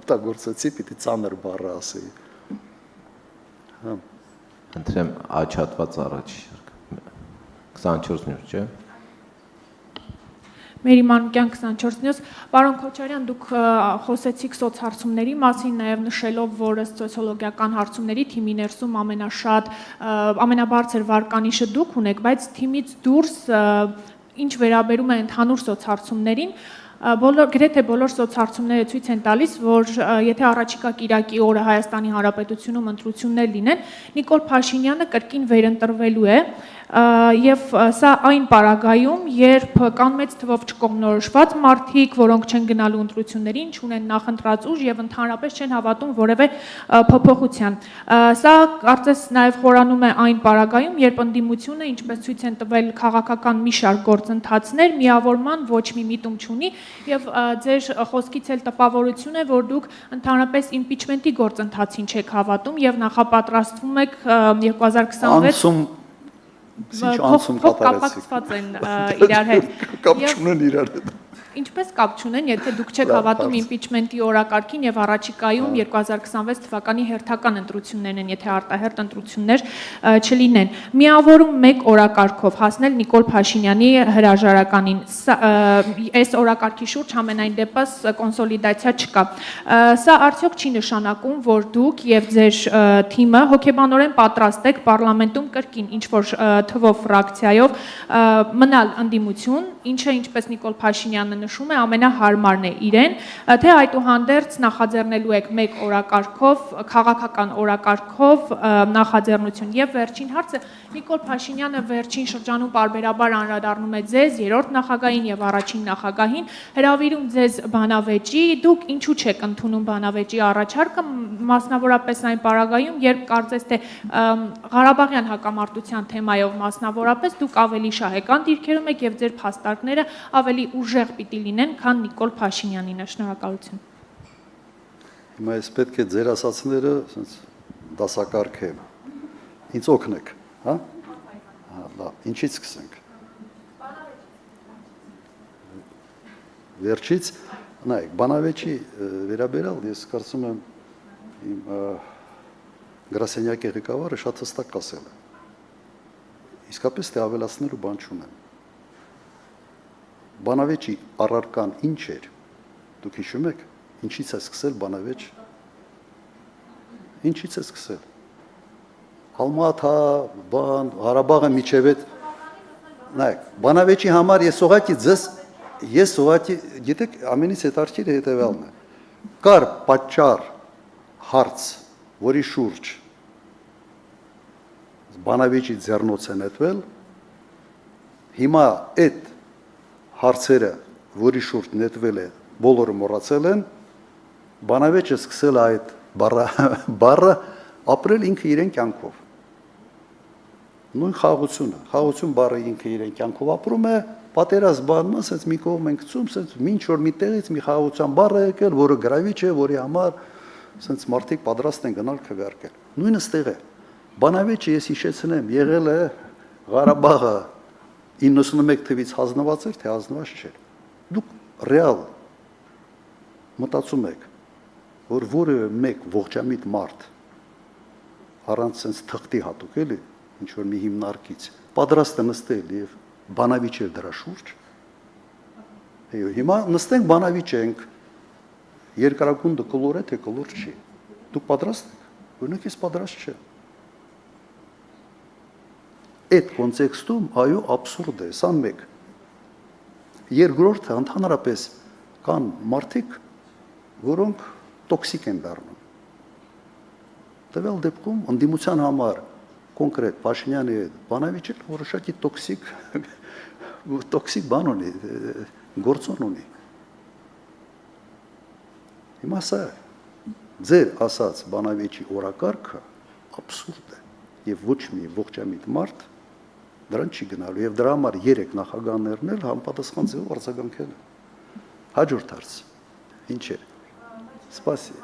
օգտագործեցի, պիտի ծանր բառը ասեի։ Ընտրեմ աչատված առաջ շարք 24 նյութ, չէ՞։ Մերի Մանուկյան 24 նյութ, պարոն Քոչարյան, դուք խոսեցիք սոցհարցումների մասին, նաև նշելով, որ սոցիոլոգիական հարցումների թիմի ներսում ամենաբարձր վարկանիշը դուք ունեք, բայց թիմից դուրս ինչ վերաբերում է ընդհանուր սոցհարցումներին, գրեթե բոլոր սոցհարցումները ցույց են տալիս, որ եթե առաջիկա կիրակի օրը Հայաստանի Հանրապետությունում ընտրություններ լինեն, Նիկոլ Փաշինյանը կրկին վերընտրվելու է, եւ սա այն պարագայում, երբ կան մեծ թվով չկողմնորոշված մարդիկ, որոնք չեն գնալու ընտրություններին, չունեն նախընտրած ուժ եւ ընդհանրապես չեն հավատում որևէ փոփոխության։ Սա կարծես նաեւ խորանում է այն պարագայում, երբ ընդդիմությունը, ինչպես ցույց են տվել քաղաքական մի շարք գործընթացներ, միավորման ոչ մի միտում չունի եւ ձեր խոսքից էլ տպավորություն է, որ դուք ընդհանրապես իմպիչմենտի գործընթացին չեք հավատում եւ նախապատրաստվում եք 2026 Անցում կատարեցիք։ Կապակցված են իրար հետ։ Կապ չունեն իրար հետ։ Ինչպես կապ չունեն, եթե դուք չեք հավատում իմպիչմենտի օրակարգին եւ առաջիկայում 2026 թվականի հերթական ընտրություններն են, եթե արտահերթ ընտրություններ չլինեն։ Միավորում մեկ օրակարգով հասնել Նիկոլ Փաշինյանի հրաժարականին։ Այս օրակարգի շուրջ ամենայն դեպս կոնսոլիդացիա չկա։ Սա արդյոք չի նշանակում, որ դուք եւ ձեր թիմը հոգեբանորեն պատրաստ եք պարլամենտում կրկին ինչ-որ թվով ֆրակցիայով մնալ ընդդիմություն, ինչը ինչպես Նիկոլ Փաշինյանը նշում է, ամենահարմարն է իրեն, թե այդուհանդերձ նախաձեռնելու եք մեկ օրակարգով, քաղաքական օրակարգով նախաձեռնություն։ Եվ վերջին հարցը, Նիկոլ Փաշինյանը վերջին շրջանում պարբերաբար անդրադառնում է ձեզ, երրորդ նախագահին եւ առաջին նախագահին, հրավիրում ձեզ բանավեճի, դուք ինչու չեք ընդունում բանավեճի առաջարկը, մասնավորապես այն պարագայում, երբ կարծես թե Ղարաբաղյան հակամարտության թեմայով մասնավորապես դուք ավելի շահեկան դիրքերում եք եւ ձեր փաստարկները ավելի ուժեղ պիտի լինեն, քան Նիկոլ Փաշինյանինը։ Շնորհակալություն։ Հիմա ես պետք է ձեր ասածները դասակարգեմ։ Ինձ օգնեք, հա? Լավ, ինչից սկսենք։ Վերջից, նայեք, բանավեճի վերաբերյալ ես կարծում եմ իմ գրասենյակի ղեկավարը շատ հստակ ասել է։ Իսկապես թե ավելացնելու բան չունեմ։ Բանավեճի առարկան ինչ էր, դուք հիշում եք, ինչից է սկսել բանավեճ, ինչից է սկսել, Ալմաթա, բան, Ղարաբաղը միջև հետ, նայեք, բանավեճի համար ես ուղղակի, գիտեք, ամենից հետաքրքիրը հետևյալն է, կար պատճառ, հարց, որի շուրջ բանավեճի ձեռնոց է նետվել, հիմա այդ հարցերը, որի շուրջ նետվել է, բոլորը մոռացել են, բանավեճը սկսել է այդ բառը ապրել ինքը իրեն կյանքով։ Նույն խաղաղություն բառը ինքը իրեն կյանքով ապրում է, պատերազմ բանում, ասենց մի կողմ ենք գցում, ասենց ինչ որ մի տեղից մի խաղաղության բառ է եկել, որը գրավիչ է, որի համար ասենց մարդիկ պատրաստ են գնալ քվեարկել։ Նույնը ստեղ է։ Բանավեճը ես հիշեցնեմ, եղել է Ղարաբաղը 91 թվից հանձնված էր, թե հանձնված չէր։ Դուք ռեալ մտածում եք, որ որևէ մեկ ողջամիտ մարդ առանց sense թղթի հատուկ էլի, ինչ որ մի հիմնարկից, պատրաստ է նստել եւ բանավիճել դրա շուրջ։ Այո, հիմա նստենք բանավիճենք, երկրագունդը կլոր է, թե կլոր չի։ Դուք պատրաստ եք։ Օրինակ ես պատրաստ չեմ։ Այդ կոնտեքստում այո աբսուրդ է, սա մեկ։ Երկրորդը ընդհանրապես կան մարդիկ, որոնք տոքսիկ են դառնում։ Տվյալ դեպքում ընդդիմության համար կոնկրետ Փաշինյանի բանավիճել որոշակի տոքսիկ բան ունի, գործոն ունի։ Հիմա սա ձեր ասած բանավեճի օրակարգը աբսուրդ է եւ ոչ մի ողջամիտ մարդ դրան չի գնալու եւ դրա համար 3 նախագահներն էլ համապատասխան ձևով արձագանքել են։ Հաջորդ հարց։ Ինչ է։ Սպասի։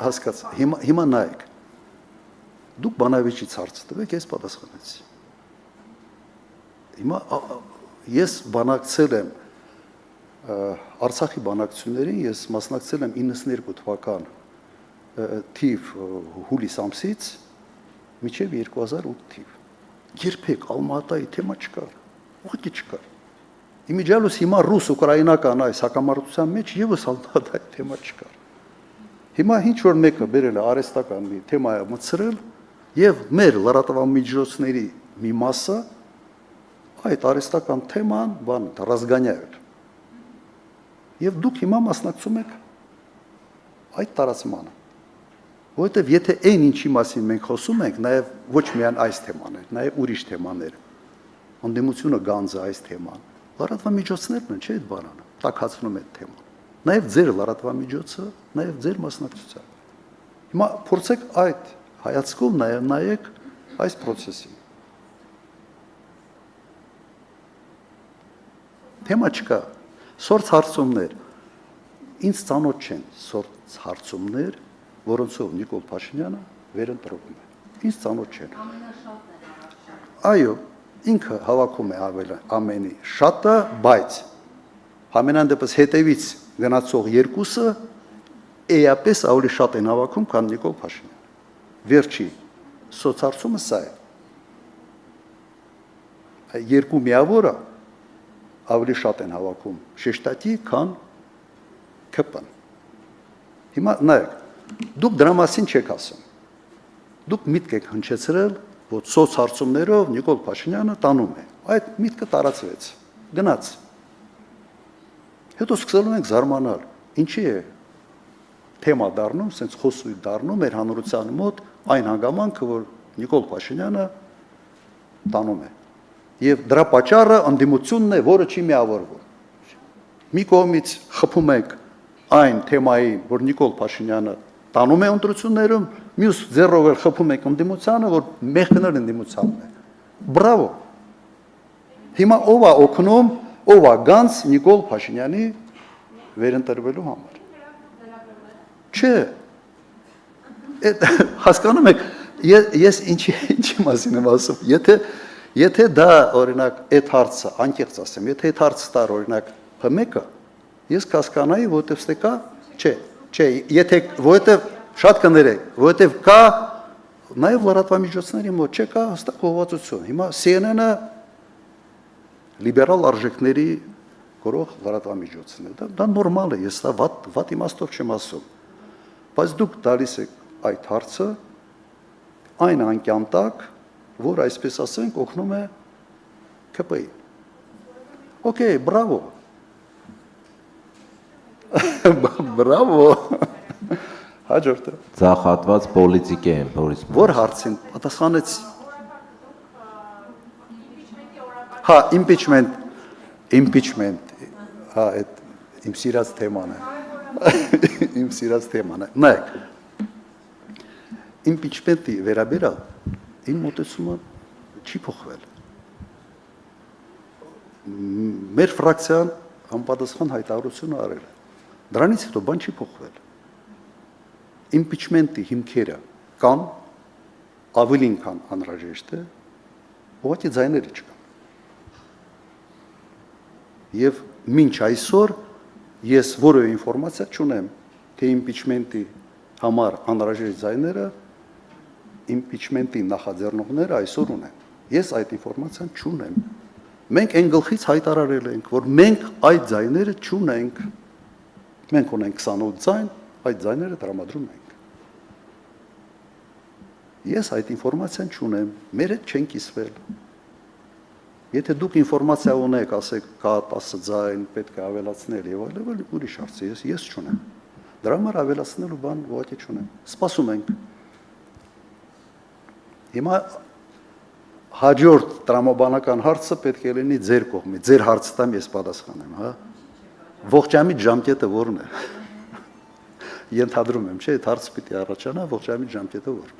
Հասկաց, հիմա նայեք, Դուք բանավեճից հարց տվեք, ես պատասխանեցի։ Հիմա ես բանակցել եմ Արցախի բանակցություններին, ես մասնակցել եմ 92 թվական թիվ հուլիս ամսից մինչև 2008 թիվ։ Երբեք Ալմատայի թեմա չկար, ուղղակի չկար։ Իմիջիալուս հիմա ռուս-ուկրաինական այս հակամարտության մեջ եւս Ալմատայի թեմա չկար։ Հիմա ինչ որ մեկը բերել է արհեստական մի թեմա է մցրել եւ մեր լրատվամիջոցների մի մասը այդ արհեստական թեման բան ռազգանյայել։ Եվ դուք հիմա մասնակցում եք այդ տարածմանը։ Որովհետև եթե այն ինչի մասին մենք խոսում ենք, նաև ոչ միայն այս թեմաներ, նաև ուրիշ թեմաներ, անդեմությունը գանձը այս թեման, լրատվամիջոցներն են, չէ՞ այդ բանանը, տաքացնում են թեման։ Նաև ձեր լրատվամիջոցը, նաև ձեր մասնակցությունը։ Հիմա փորձեք այդ հայացքով նայեք այս process-ին։ Թեմա չկա։ Սորց հարցումներ, ինձ ծանոթ չեն սորց հարցումներ, որոնցով Նիկոլ Փաշինյանը վերընտրվում է։ Ինձ ծանոթ չեն։ Այո, ինքը հավաքում է ամենի շատը, բայց համենայն դեպս հետևից գնացող երկուսը էապես ավելի շատ են հավաքում, քան Նիկոլ Փաշինյանը։ Վերջի սոցհարցումը սա է։ Երկու միավորը ավելի շատ են հավաքում շեշտատի, քան ԿՊ-ն։ Հիմա նայեք, դուք դրա մասին չեք ասում։ Դուք միտք եք հնչեցրել, որ սոցհարցումներով Նիկոլ Փաշինյանը տանում է։ Այդ միտքը տարածվեց, գնաց։ Հետո սկսելու ենք զարմանալ, ինչի է թեմա դառնում, sense խոսույթ դառնում մեր հանրության մոտ այն հանգամանքը, որ Նիկոլ Փաշինյանը տանում է։ Եվ դրա պատճառը անդիմությունն է, որը չի միավորվում։ Մի կողմից խփում ենք այն թեմայի, որ Նիկոլ Փաշինյանը տանում է ընտրություններում, մյուս ձեռով էլ խփում ենք անդիմությանը, որ մեղքներ անդիմությանն է։ Բրավո։ Հիմա ով է օգնում, ով է գանց Նիկոլ Փաշինյանի վերընտրվելու համար։ Չէ։ Հասկանում եք, ես ինչի մասին եմ ասում, Եթե դա օրինակ այդ հարցը անկեղծ ասեմ, եթե այդ հարցը տար օրինակ P1-ը, ես կհասկանայի, որտեվ ստեկա, չէ, եթե որտեվ շատ կներեք, որտեվ կա նաև լրատվամիջոցների մոտ չկա հստակ ուղղվածություն։ Հիմա CNN-ը լիբերալ արժեքների գրող լրատվամիջոցն է։ Դա նորմալ է, ես դա վատ իմաստով չեմ ասում։ Բայց դուք տալիս եք այդ հարցը այն անկյան տակ, որ այսպես ասենք օգնում է ԿՊ-ի։ Okay, բրավո։ Բրավո։ Հաջորդը։ Ձախատված պոլիտիկ է Բորիս։ Որ հարցին պատասխանեցի։ Հա, impeachment, հա, այդ իմ սիրած թեման է։ Իմ սիրած թեման է։ Նայեք։ Impeachment-ի վերաբերյալ իմ մոտեցումը չի փոխվել։ Մեր ֆրակցիան համապատասխան հայտարարություն արել է։ Դրանից հետո բան չի փոխվել։ Impeachment-ի հիմքերը կան, ավելին քան անհրաժեշտ է, ուղղակի ձայները չկան։ Եվ մինչ այսօր ես որևէ ինֆորմացիա չունեմ, թե impeachment-ի համար անհրաժեշտ ձայները impeachment-ի նախաձեռնողները այսօր ունեն։ Ես այդ ինֆորմացիան չունեմ։ Մենք այն գլխից հայտարարել ենք, որ մենք այդ ձայները չունենք։ Մենք ունենք 28 ձայն, այդ ձայները տրամադրում ենք։ Ես այդ ինֆորմացիան չունեմ, մեր հետ չեն կիսվել։ Եթե դուք ինֆորմացիա ունեք, ասեք կա 10 ձայն, պետք է ավելացնել եւ այլն, ուրիշ հարց է, ես չունեմ։ Դրա համար ավելացնելու բան ոչինչ չունեմ։ Սպասում ենք։ Հիմա հաջորդ տրամաբանական հարցը պետք է լինի ձեր կողմից, ձեր հարցը տամ ես պատասխանեմ, հա։ Ողջամիտ ժամկետը որն է։ Ենթադրում եմ, չէ՞, այդ հարցը պիտի առաջանա, ողջամիտ ժամկետը որն է։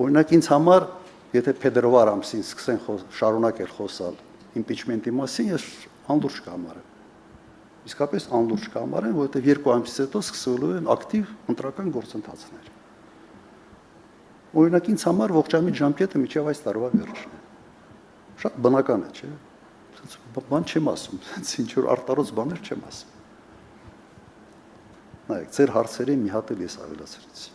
Օրինակ ինձ համար, եթե փետրվար ամսին սկսեն շարունակել խոսալ impeachment-ի մասին, ես անլուրջ կհամարեմ։ Իսկապես անլուրջ կհամարեմ, որովհետև 2 ամսից հետո սկսվելու են ակտիվ ընտրական գործընթացներ։ Օրինակ ինձ համար ողջամիտ ժամկետը միջև այս տարվա վերջն է։ Շատ բնական է, չէ՞։ Բան չեմ ասում, ինչ որ արտարոց բաներ չեմ ասում։ Նայեք, ձեր հարցերի մի հատ էլ ես ավելացրեցի։